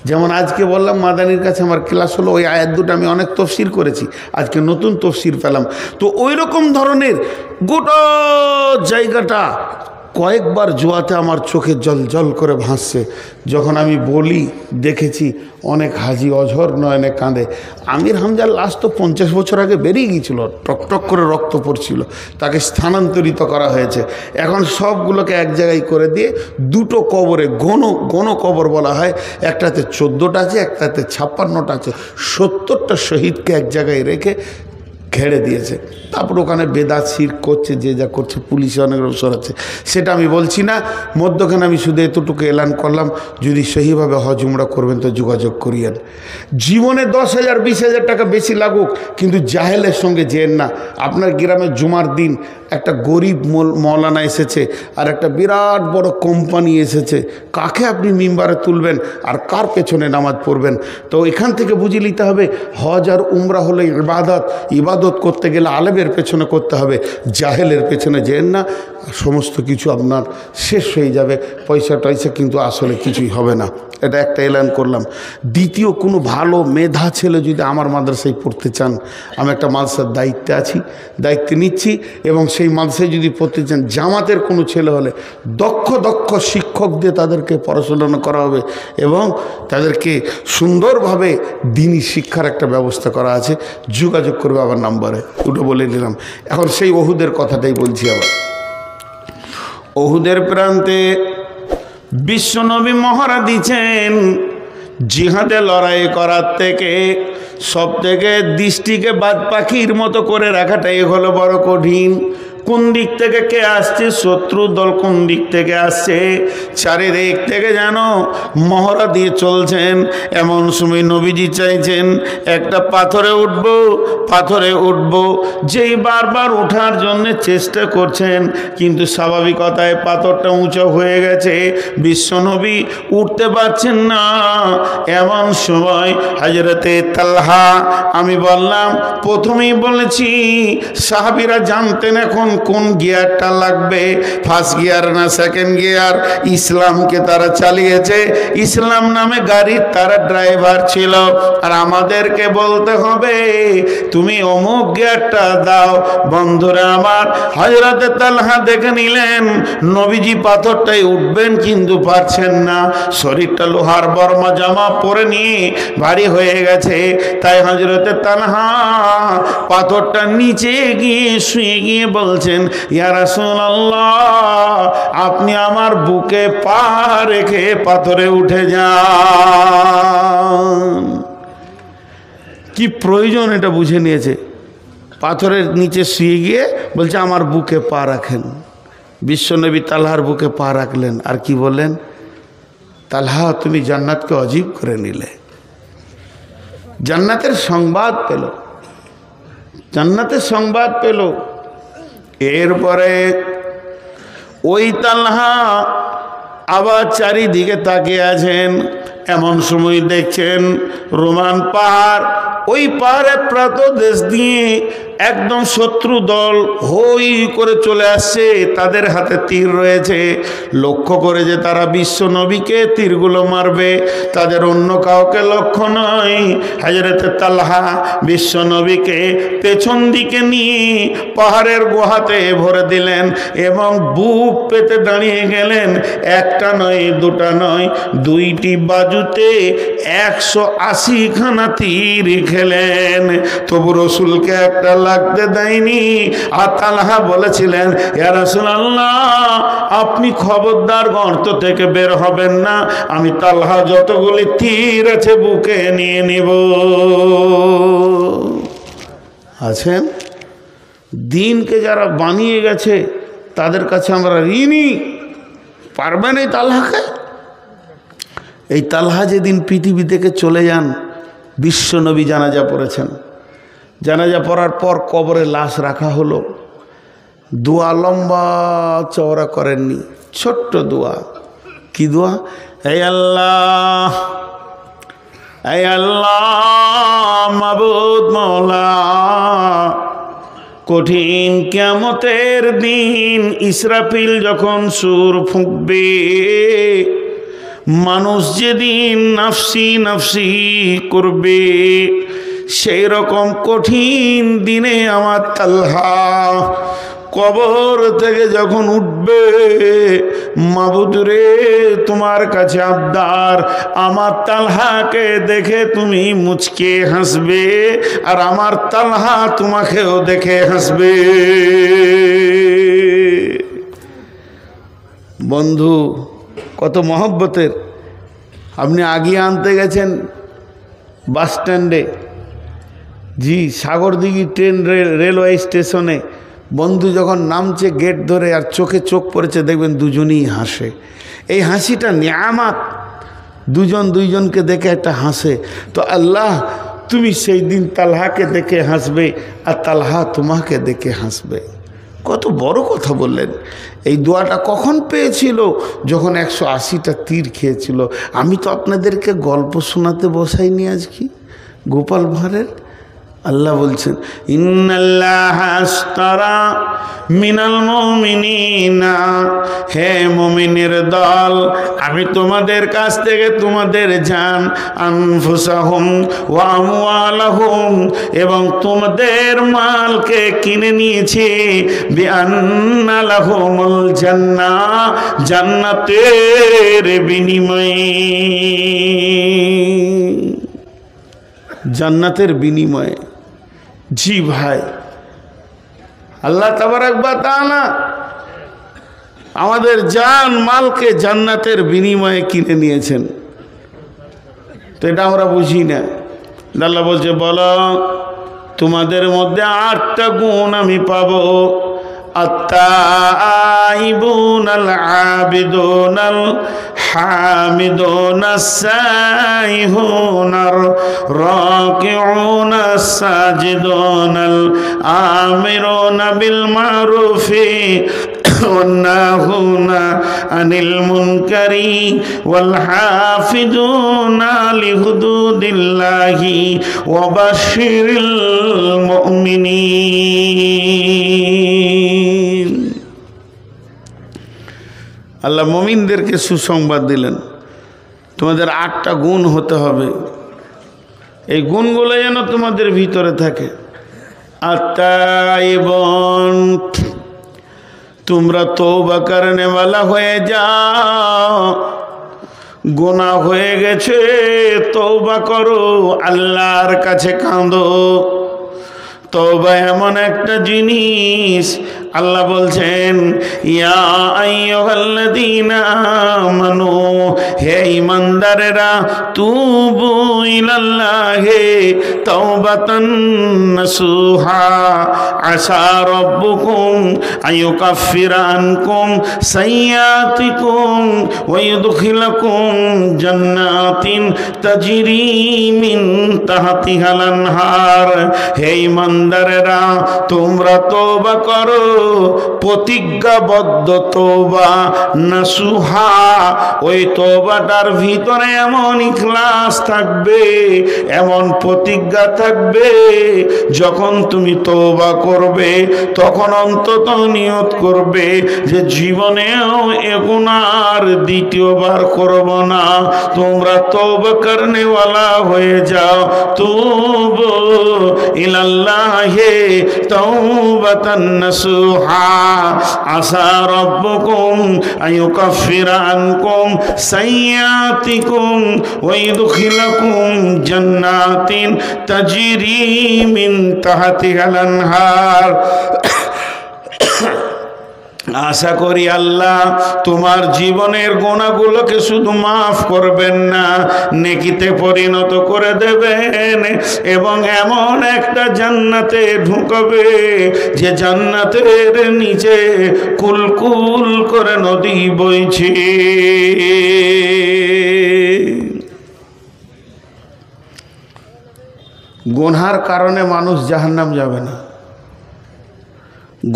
যেমন আজকে বললাম মাদানির কাছে আমার ক্লাস হলো, ওই আয়াত দুটো আমি অনেক তফসির করেছি, আজকে নতুন তফসির পেলাম। তো ওই রকম ধরনের গোটা জায়গাটা কয়েকবার জোয়াতে আমার চোখে জল জল করে ভাসছে। যখন আমি বলি দেখেছি অনেক হাজি অঝর নয়নে কাঁদে। আমির হামজার লাশ তো 50 বছর আগে বেরিয়ে গিয়েছিল, টকটক করে রক্ত পড়ছিল, তাকে স্থানান্তরিত করা হয়েছে। এখন সবগুলোকে এক জায়গায় করে দিয়ে দুটো কবরে, গণ কবর বলা হয়, একটাতে 14টা আছে, একটাতে 56টা আছে, 70টা শহীদকে এক জায়গায় রেখে ঘেড়ে দিয়েছে। তারপর ওখানে বেদাত শিরক করছে, যে যা করছে, পুলিশে অনেক রকম সরাচ্ছে, সেটা আমি বলছি না। মধ্যখানে আমি শুধু এতটুকু এলান করলাম, যদি সহিভাবে হজ উমরা করবেন তো যোগাযোগ করিয়েন। জীবনে 10,000 20,000 টাকা বেশি লাগুক, কিন্তু জাহেলের সঙ্গে যেন না। আপনার গ্রামে জুমার দিন একটা গরিব মৌলানা এসেছে আর একটা বিরাট বড় কোম্পানি এসেছে, কাকে আপনি মিম্বারে তুলবেন আর কার পেছনে নামাজ পড়বেন? তো এখান থেকে বুঝে নিতে হবে হজ আর উমরা হলো ইবাদত। ইবাদত করতে গেলে আলেমের পেছনে করতে হবে, জাহেলের পেছনে যেন না। সমস্ত কিছু আপনার শেষ হয়ে যাবে, পয়সা টয়সা কিন্তু আসলে কিছুই হবে না। এটা একটা এলান করলাম। দ্বিতীয়, কোনো ভালো মেধা ছেলে যদি আমার মাদ্রাসায় পড়তে চান, আমি একটা মাদ্রাসার দায়িত্বে আছি, দায়িত্ব নিচ্ছি, এবং সেই মাদ্রাসায় যদি পড়তে চান, জামাতের কোনো ছেলে হলে দক্ষ শিক্ষক দিয়ে তাদেরকে পড়াশোনা করা হবে এবং তাদেরকে সুন্দরভাবে দ্বীনি শিক্ষার একটা ব্যবস্থা করা আছে। যোগাযোগ করবে আমার নাম্বারে, দুটো বলে দিলাম। এখন সেই ওহুদের কথাটাই বলছি। আবার ওহুদের প্রান্তে বিশ্বনবী মহড়া দিচ্ছেন, জিহাদে লড়াই করার থেকে সব থেকে দৃষ্টিকে বাদ পাখির মতো করে রাখাটাই হলো বড় কঠিন। কোন দিক থেকে কে আসছে, শত্রু দল কোন দিক থেকে আসছে, চারিদিক থেকে যেন মহড়া দিয়ে চলছেন। এমন সময় নবীজি চাইছেন একটা পাথরে উঠব, যেই বারবার ওঠার জন্য চেষ্টা করছেন, কিন্তু স্বাভাবিকতায় পাথরটা উঁচু হয়ে গেছে, বিশ্বনবী উঠতে পারছেন না। এমন সময় হযরতে তালহা, আমি বললাম প্রথমেই বলেছি সাহাবীরা জানতেন এখন কোন গিয়ারটা লাগবে, ফার্স্ট গিয়ার না সেকেন্ড গিয়ার। ইসলামকে তারা চালিয়েছে, ইসলাম নামে গাড়ির তারা ড্রাইভার ছিল, আর আমাদেরকে বলতে হবে তুমি অমুক গিয়ারটা দাও। বন্ধুরা আমার, হযরতে তালহা দেখে নিলেন নবীজি পাথরটাই উঠবেন কিন্তু পারছেন না, শরীরটা লোহার বর্মা জামা পরে নিয়ে ভারী হয়ে গেছে। তাই হযরতে তালহা পাথরটা নিচে গিয়ে শুয়ে গিয়ে বলছেন, ইয়া রাসূলুল্লাহ, আপনি আমার বুকে পা রেখে পাথরে উঠে যান। কি প্রয়োজন এটা বুঝে নিয়েছে। পাথরের নিচে শুয়ে গিয়ে বলছে আমার বুকে পা রাখেন। বিশ্বনবী তালহার বুকে পা রাখলেন, আর কি বললেন, তালহা তুমি জান্নাতকে অজীব করে নিলে। জান্নাতের সংবাদ পেল, জান্নাতের সংবাদ পেল। এরপরে ওই তালহা আবার চারিদিকে তাকিয়ে আছেন। এমন সময় দেখছেন রোমান পাহাড়, ওই পাহাড়ের প্রান্তদেশ দিয়ে একদম শত্রু দল হই করে চলে আসছে, তাদের হাতে তীর রয়েছে। লক্ষ্য করে যে তারা বিশ্ব নবীকে তীরগুলো মারবে, তাদের অন্য কাউকে লক্ষ্য নয়। হযরতে তালহা বিশ্ব নবীকে পেছন দিকে নিয়ে পাহাড়ের গুহাতে ভরে দিলেন এবং বুক পেতে দাঁড়িয়ে গেলেন। একটা নয়, দুটা নয়, দুইটি বাজুতে 180 খানা তীর খেলেন, তবু রসুলকে একটা লাগতে দেয়নি। আর তালহা বলেছিলেন, ইয়া রাসূলুল্লাহ, আপনি খবরদার গর্ত থেকে বের হবেন না, আমি তালহা যতগুলি তীর আছে বুকে নিয়ে নিব। আছেন দিনকে যারা বানিয়ে গেছে তাদের কাছে আমরা ঋণী। পারবেন এই তালহাকে? এই তালহা যেদিন পৃথিবী থেকে চলে যান, বিশ্বনবী জানাজা পড়েছেন। জানাজা পড়ার পর কবরে লাশ রাখা হলো। দোয়া লম্বা চওড়া করেননি, ছোট্ট দোয়া। কি দোয়া? হে আল্লাহ, হে আল্লাহ, মাবুদ মওলা, কঠিন কিয়ামতের দিন ইসরাফিল যখন সুর ফুঁকবে, মানুষ যেদিন নাফসি নাফসি করবে, সেই রকম কঠিন দিনে আমার তালহা কবর থেকে যখন উঠবে, মাবুদ রে তোমার কাছে আবদার, আমার তালহাকে দেখে তুমি মুচকে হাসবে, আর আমার তালহা তোমাকেও দেখে হাসবে। বন্ধু কত মহব্বতের। আপনি আগিয়ে আনতে গেছেন বাস স্ট্যান্ডে, জি, সাগরদিঘি ট্রেন রেলওয়ে স্টেশনে বন্ধু যখন নামছে গেট ধরে আর চোখে চোখ পড়েছে, দেখবেন দুজনেই হাসে। এই হাসিটা নিয়ামত, দুজন দুইজনকে দেখে একটা হাসে। তো আল্লাহ তুমি সেই দিন তালহাকে দেখে হাসবে আর তালহা তোমাকে দেখে হাসবে। কত বড় কথা বললেন। এই দোয়াটা কখন পেয়েছিল? যখন 180টা তীর খেয়েছিল। আমি তো আপনাদেরকে গল্প শোনাতে বসাইনি আজকে গোপাল ভাঁড়ের। আল্লাহ বলছেন ইন্নাল্লাহ আশতারা মিনাল মুমিনিনা, হে মুমিনের দল, আমি তোমাদের কাছ থেকে তোমাদের জান, আনফুসাহুম ওয়া আমওয়ালাহুম, এবং তোমাদের মালকে কিনে নিয়েছি, বিআন্না লাহুমুল জান্নাহ, জান্নাতের বিনিময়ে, জান্নাতের বিনিময়ে। জি ভাই, আল্লাহ তাবারক ওয়া তাআলা আমাদের জান মালকে জান্নাতের বিনিময়ে কিনে নিয়েছেন। তো এটা আমরা বুঝি না। আল্লাহ বলছে বলো তোমাদের মধ্যে 8টা গুণ আমি পাবো। التائبون العابدون الحامدون السائحون الراكعون الساجدون الآمرون بالمعروف والناهون عن المنكر والحافظون لحدود الله وبشر المؤمنين। আল্লাহ মুমিনদেরকে সুসংবাদ দিলেন, তোমাদের 8টা গুণ হতে হবে। এই গুণগুলো যেন তোমাদের ভিতরে থাকে। আত্তাইবুন, তোমরা তওবা করনেওয়ালা হয়ে যাও। গুনাহ হয়ে গেছে, তওবা করো, আল্লাহর কাছে কাঁদো। তওবা এমন একটা জিনিস, আল্লাহ বলছেন ইয়া আইয়ুহাল্লাযীনা আমানু, হে ঈমানদারেরা, তুবু ইলাল্লাহি তাওবাতান নাসুহা, আসা রাব্বুকুম আইয়ুকাফিরা আনকুম সাইয়্যাতিকুম ওয়া ইউদখিলাকুম জান্নাতিন তাজরি মিন তাহতিহাল আনহার। হে ঈমানদারেরা, তোমরা তওবা করো, প্রতিজ্ঞাবদ্ধ তওবা, নাসুহা। ওই তওবাটার ভিতরে এমন ইখলাস থাকবে, এমন প্রতিজ্ঞা থাকবে, যখন তুমি তওবা করবে তখন অন্তত নিয়ত করবে যে জীবনেও এ গুনাহ আর দ্বিতীয়বার করব না। তোমরা তওবা করনেওয়ালা হয়ে যাও। তুবু ইলাল্লাহি তাওবাতান নাসুহা, আসা রাব্বুকুম আইয়ুকাফিরা আনকুম সাইয়্যাতিকুম ওয়া ইউদখিলাকুম জান্নাতিন তাজরি মিন তাহতিহাল আনহার। আশা করি আল্লাহ তোমার জীবনের গুনাহগুলোকে শুধু মাফ করবেন না, নেকিতে পরিণত করে দেবেন, এবং এমন একটা জান্নাতে ঢুকাবে যে জান্নাতের নিচে কুলকুল করে নদী বইছে। গুনার কারণে মানুষ জাহান্নাম যাবে না।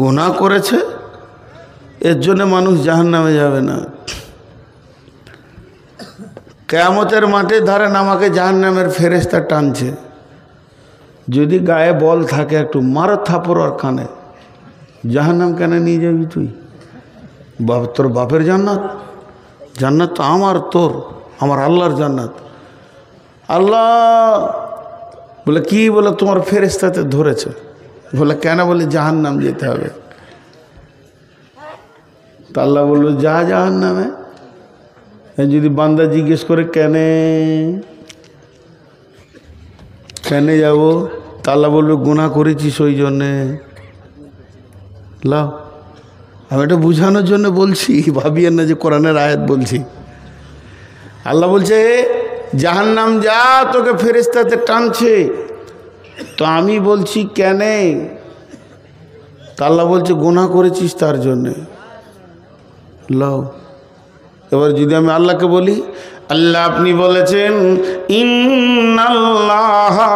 গুনাহ করেছে এর জন্য মানুষ জাহান্নামে যাবে না। কিয়ামতের মাঠে ধরেন আমাকে জাহান্নামের ফেরেশতা টানছে, যদি গায়ে বল থাকে একটু মার থাপড় আর কানে, জাহান্নাম কেন নিয়ে যাবি তুই? তোর বাপের জান্নাত? জান্নাত তো আমার, তোর, আমার আল্লাহর জান্নাত। আল্লাহ বলে কি? বলে তোমার ফেরেশতাতে ধরেছে। বলে কেন? বলে জাহান্নাম যেতে হবে। তা আল্লাহ বললো যা জাহান্নামে। যদি বান্দা জিজ্ঞেস করে কেন যাব, তা আল্লাহ বলবে গুনাহ করেছিস ওই জন্যে। লাও, আমি এটা বুঝানোর জন্য বলছি, ভাবিয়েন না যে কোরআনের আয়াত বলছি। আল্লাহ বলছে জাহান্নাম যা, তোকে ফেরেশতাতে টানছে। তো আমি বলছি কেন? তা আল্লাহ বলছে গুনাহ করেছিস তার জন্যে লও। এবার যদি আমি আল্লাহকে বলি, আল্লাহ আপনি বলেছেন ইন্নাল্লাহা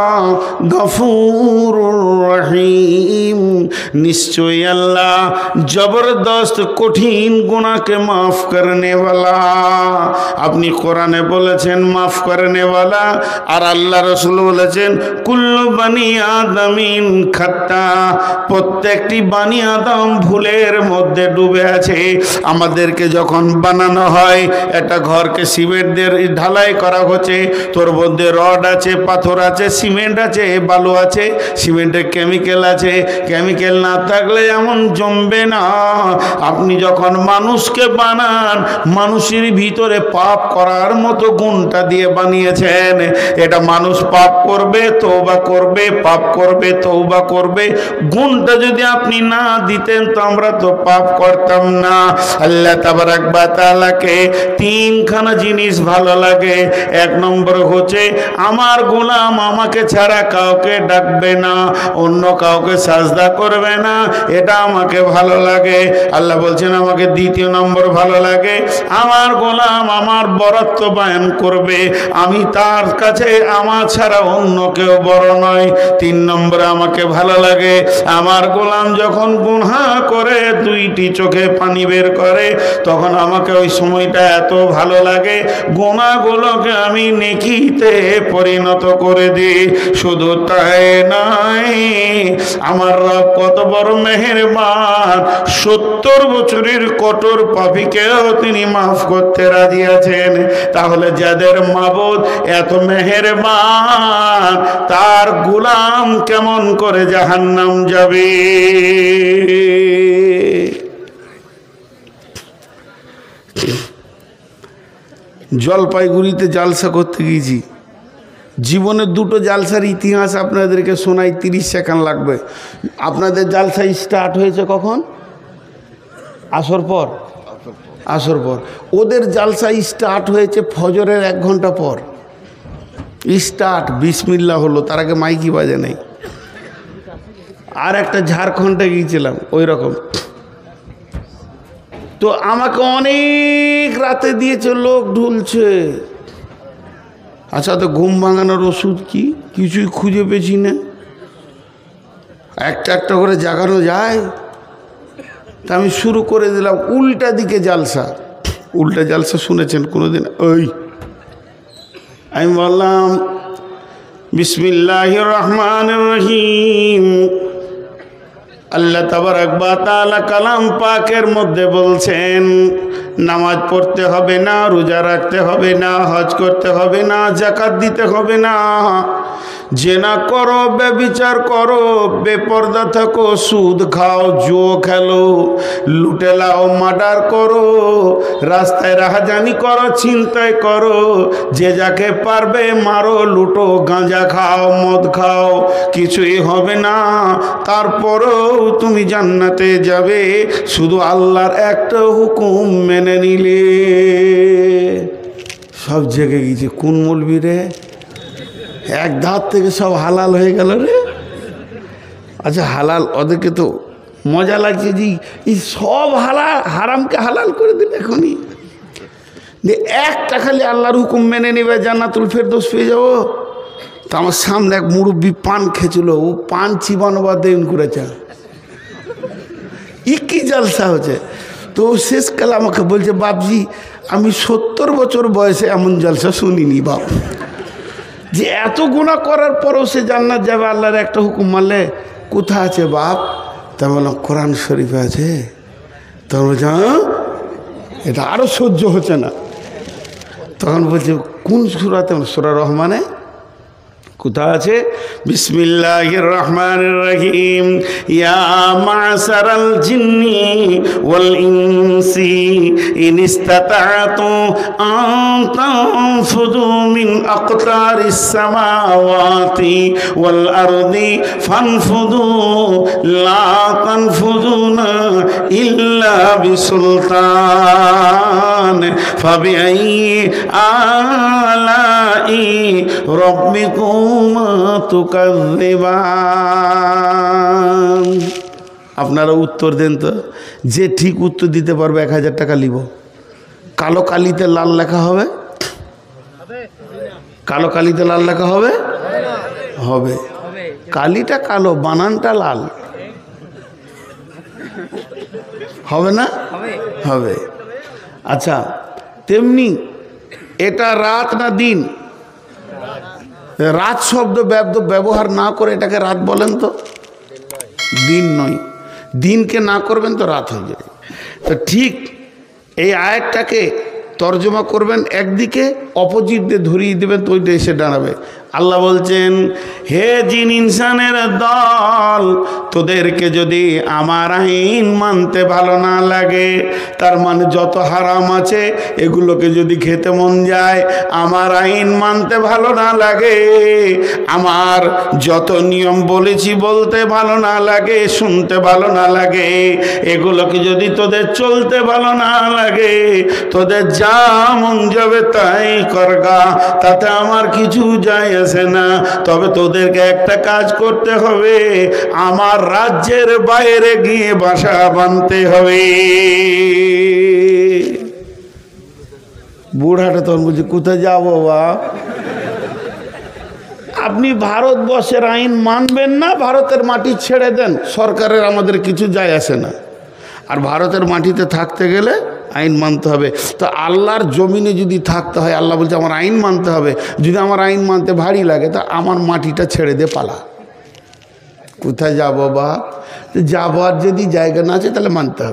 গফুরুর রহিম, নিশ্চয়ই আল্লাহ জবরদস্ত কঠিন গুনাহকে মাফ করনে ওয়ালা। আপনি কোরআনে বলেছেন মাফ করনে ওয়ালা, আর আল্লাহ রাসূল বলেছেন কুল্লু বানি আদমিন খাত্তা, প্রত্যেকটি বানি আদম ভুলের মধ্যে ডুবে আছে। আমাদেরকে যখন বানানো হয়, একটা ঘরকে সিমেন্ট দিয়ে ঢালাই করা হচ্ছে, তোর মধ্যে রড আছে, পাথর আছে, সিমেন্ট আছে, বালু আছে, সিমেন্টে কেমিক্যাল আছে, কেমিক্যাল না থাকলে এমন জমবে না। আপনি যখন মানুষকে বানান, মানুষের ভিতরে পাপ করার মতো গুণটা দিয়ে বানিয়েছেন। এটা মানুষ পাপ করবে, তওবা করবে, পাপ করবে, তওবা করবে। গুণটা যদি আপনি না দিতেন তো আমরা তো পাপ করতাম না। আল্লাহ তাবারাক ওয়া তাআলাকে তিনখানা জিনিস ভালো লাগে। এক নম্বর হচ্ছে আমার গোলাম আমাকে ছাড়া কাউকে ডাকবে না, অন্য কাউকে সাজদা করবে না, এটা আমাকে ভালো লাগে। আল্লাহ বলছেন আমাকে দ্বিতীয় নম্বর ভালো লাগে, আমার গোলাম আমার বরত্ব বয়ান করবে, আমি তার কাছে আমার ছাড়া অন্য কেউ বড় নয়। তিন নম্বর আমাকে ভালো লাগে আমার গোলাম যখন গুনাহ করে দুইটি চোখে পানি বের করে, তখন আমাকে ওই সময়টা এত ভালো লাগে, গুনাহগুলোকে আমি নেকিতে পরিণত করে দিই। শুধু তাই নয়, আমার রব কত বড় মেহেরবান, 70 বছরের কঠোর পাপীকেও তিনি মাফ করতে রাজি আছেন। তাহলে যাদের মাবুদ এত মেহেরবান, তার গোলাম কেমন করে জাহান্নাম যাবে? জলপাইগুড়িতে জালসা করতে গিয়েছি, জীবনের দুটো জালসার ইতিহাস আপনাদেরকে শোনাই, 30 সেকেন্ড লাগবে। আপনাদের জালসা স্টার্ট হয়েছে কখন? আসর পর। আসর পর। ওদের জালসা স্টার্ট হয়েছে ফজরের 1 ঘন্টা পর। স্টার্ট বিসমিল্লাহ হলো, তার আগে মাইকি বাজে নাই। আর একটা ঝাড়খণ্ডে গিয়েছিলাম ওই রকম। তো আমাকে অনেক রাতে দিয়েছে, লোক ঢুলছে। আচ্ছা, তো ঘুম ভাঙানোর ওষুধ কি? কিছুই খুঁজে পেয়েছি না। একটা একটা করে জাগানো যায়? তা আমি শুরু করে দিলাম উল্টা দিকে জালসা। উল্টা জালসা শুনেছেন কোনোদিন? ওই আমি বললাম বিসমিল্লাহির রহমানির রহিম। আল্লাহ তাবারাক ওয়া তাআলা কালাম পাকের মধ্যে বলছেন নামাজ পড়তে হবে না, রোজা রাখতে হবে না, হজ করতে হবে না, যাকাত দিতে হবে না, জেনা করো, ব্যভিচার করো, বেপরদা থাকো, সুদ খাও, জুয়া খেলো, লুটে লাও, মার্ডার করো, রাস্তায় রাহাজানি করো, ছিনতাই করো, যে যাকে পারবে মারো, লুটো, গাঁজা খাও, মদ খাও, কিছুই হবে না। তারপরও তুমি জান্নাতে যাবে শুধু আল্লাহর একটা হুকুম মেনে নিলে। সব জেগে গেছে। কোন মৌলবি রে? এক ধার থেকে সব হালাল হয়ে গেল রে। আচ্ছা হালাল, ওদেরকে তো মজা লাগছে যে এই সব হালাল, হারামকে হালাল করে দিল এখনই। যে একটা খালি আল্লাহর হুকুম মেনে নেবে জান্নাতুল ফেরদৌস পেয়ে যাবো। তো আমার সামনে এক মুরব্বী পান খেয়েছিল, ও পান চিবানো দেন করেছে। কি জালসা হচ্ছে। তো শেষকালে আমাকে বলছে বাপজি আমি 70 বছর বয়সে এমন জালসা শুনিনি বাপ, যে এত গুনাহ করার পরও সে জান্নাত যাবে আল্লাহর একটা হুকুম মানলে। কোথায় আছে বাপ? তা বললাম কোরআন শরীফে আছে। তখন বলছে হ্যাঁ, এটা আরও সহ্য হচ্ছে না। তখন বলছে কোন সূরাতে? সূরা রহমানে। কোথায় আছে? বিসমিল্লাহির রহমানির রহিম। ইয়া মা'শারাল জিন্নি ওয়াল ইনসি ইন ইসতাতা'তু আন তানফুযু মিন আকতারিস সামাওয়াতি ওয়াল আরদি ফানফুযু লা তানফুযুনা ইল্লা বিসুলতান ফাবিআই আলাই রাব্বিকুমা তুকাযযিবান। আপনারা উত্তর দেন তো, যে ঠিক উত্তর দিতে পারবে 1000 টাকা নিব। কালো কালিতে লাল লেখা হবে? কালো কালিতে লাল লেখা হবে? হবে। কালিটা কালো, বানানটা লাল হবে না? হবে। আচ্ছা, তেমনি এটা রাত না দিন? রাত শব্দ ব্যবহার না করে এটাকে রাত বলেন তো। দিন নয়, দিনকে না করবেন তো রাত হয়ে যাবে। তো ঠিক এই আয়াতটাকে তর্জমা করবেন একদিকে, অপোজিট দিয়ে ধরিয়ে দেবেন তো ওইটা এসে দাঁড়াবে। আল্লাহ বলছেন, হে জিন ইনসানের দল, তোদেরকে যদি আমার আইন মানতে ভালো না লাগে, তার মানে যত হারাম আছে এগুলোকে যদি খেতে মন যায়, আমার আইন মানতে ভালো না লাগে, আমার যত নিয়ম বলেছি বলতে ভালো না লাগে, শুনতে ভালো না লাগে, এগুলোকে যদি তোদের চলতে ভালো না লাগে, তোদের যা মন যাবে তাই করগা, তাতে আমার কিছু যায় আসে না। তবে তোদেরকে একটা কাজ করতে হবে, আমার রাজ্যের বাইরে গিয়ে বাসা বাঁধতে হবে। বুড়াটা তখন বলছে, কোথায় যাবো বাবা? আপনি ভারতবর্ষের আইন মানবেন না, ভারতের মাটি ছেড়ে দেন, সরকারের আমাদের কিছু যায় আসে না। আর ভারতের মাটিতে থাকতে গেলে আইন মানতে হবে। তো আল্লাহর জমিনে যদি থাকতে হয়, আল্লাহ বলছে আমার আইন মানতে হবে। যদি আমার আইন মানতে ভারী লাগে, তা আমার মাটিটা ছেড়ে দে, পালা। কোথায় যাবো বা? যাবো, আর যদি জায়গা না আছে তাহলে মানতে হবে।